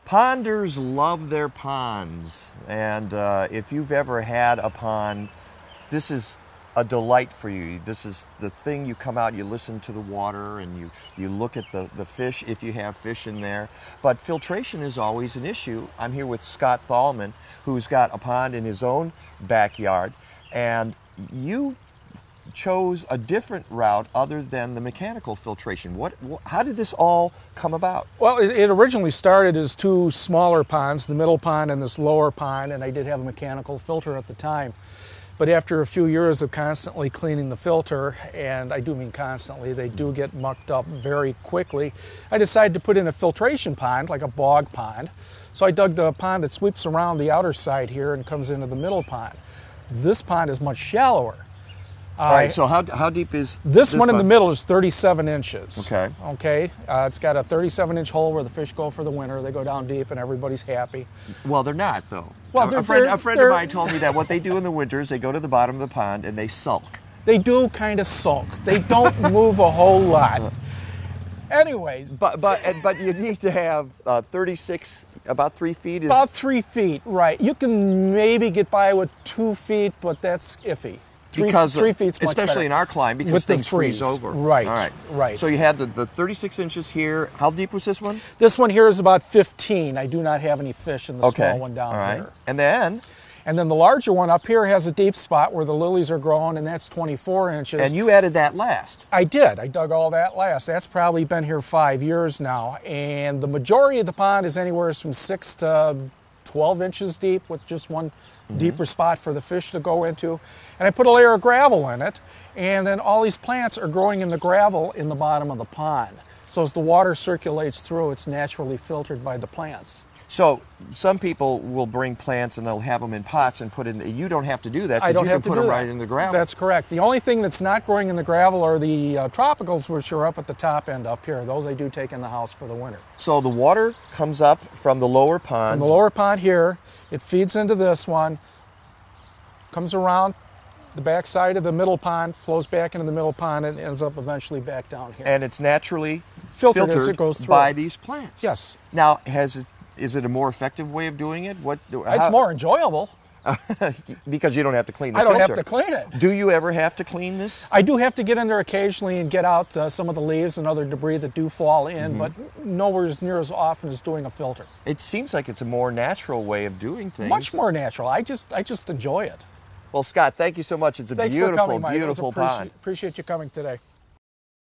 Ponders love their ponds, and if you've ever had a pond, this is a delight for you. This is the thing, you come out, you listen to the water, and you look at the fish if you have fish in there. But filtration is always an issue. I'm here with Scott Thalmann, who's got a pond in his own backyard, and you chose a different route other than the mechanical filtration. How did this all come about? Well, it originally started as two smaller ponds, the middle pond and this lower pond, and I did have a mechanical filter at the time. But after a few years of constantly cleaning the filter, and I do mean constantly, they do get mucked up very quickly, I decided to put in a filtration pond, like a bog pond. So I dug the pond that sweeps around the outer side here and comes into the middle pond. This pond is much shallower. All right, so how deep is this one in the middle is 37 inches. Okay. Okay. It's got a 37-inch hole where the fish go for the winter. They go down deep and everybody's happy. Well, they're not, though. Well, a friend of mine told me that what they do in the winter is they go to the bottom of the pond and they sulk. They do kind of sulk. They don't move a whole lot. Anyways. But you need to have 36, about 3 feet. About 3 feet, right. You can maybe get by with 2 feet, but that's iffy. Because 3 feet's much especially better. in our climate, because with things the freeze. freeze over. Right. All right. Right. So you had the 36 inches here. How deep was this one? This one here is about 15. I do not have any fish in the small one down All right. here. And then the larger one up here has a deep spot where the lilies are growing, and that's 24 inches. And you added that last. I did. I dug all that last. That's probably been here 5 years now. And the majority of the pond is anywhere from 6 to 12 inches deep with just one deeper spot for the fish to go into. And I put a layer of gravel in it, and then all these plants are growing in the gravel in the bottom of the pond. So as the water circulates through, it's naturally filtered by the plants. So some people will bring plants and they'll have them in pots and put in. You don't have to do that. I don't you have can to put do them that. right in the gravel. That's correct. The only thing that's not growing in the gravel are the tropicals, which are up at the top end up here. Those I do take in the house for the winter. So the water comes up from the lower pond. From the lower pond here, it feeds into this one, comes around the back side of the middle pond, flows back into the middle pond, and ends up eventually back down here. And it's naturally filtered as it goes through by these plants. Yes. Now, is it a more effective way of doing it? It's more enjoyable. Because you don't have to clean the filter. I don't filter. have to clean it. Do you ever have to clean this? I do have to get in there occasionally and get out some of the leaves and other debris that do fall in, but nowhere near as often as doing a filter. It seems like it's a more natural way of doing things. Much more natural. I just enjoy it. Well, Scott, thank you so much. It's a Thanks beautiful, for coming, Mike. beautiful pond. Appreciate you coming today.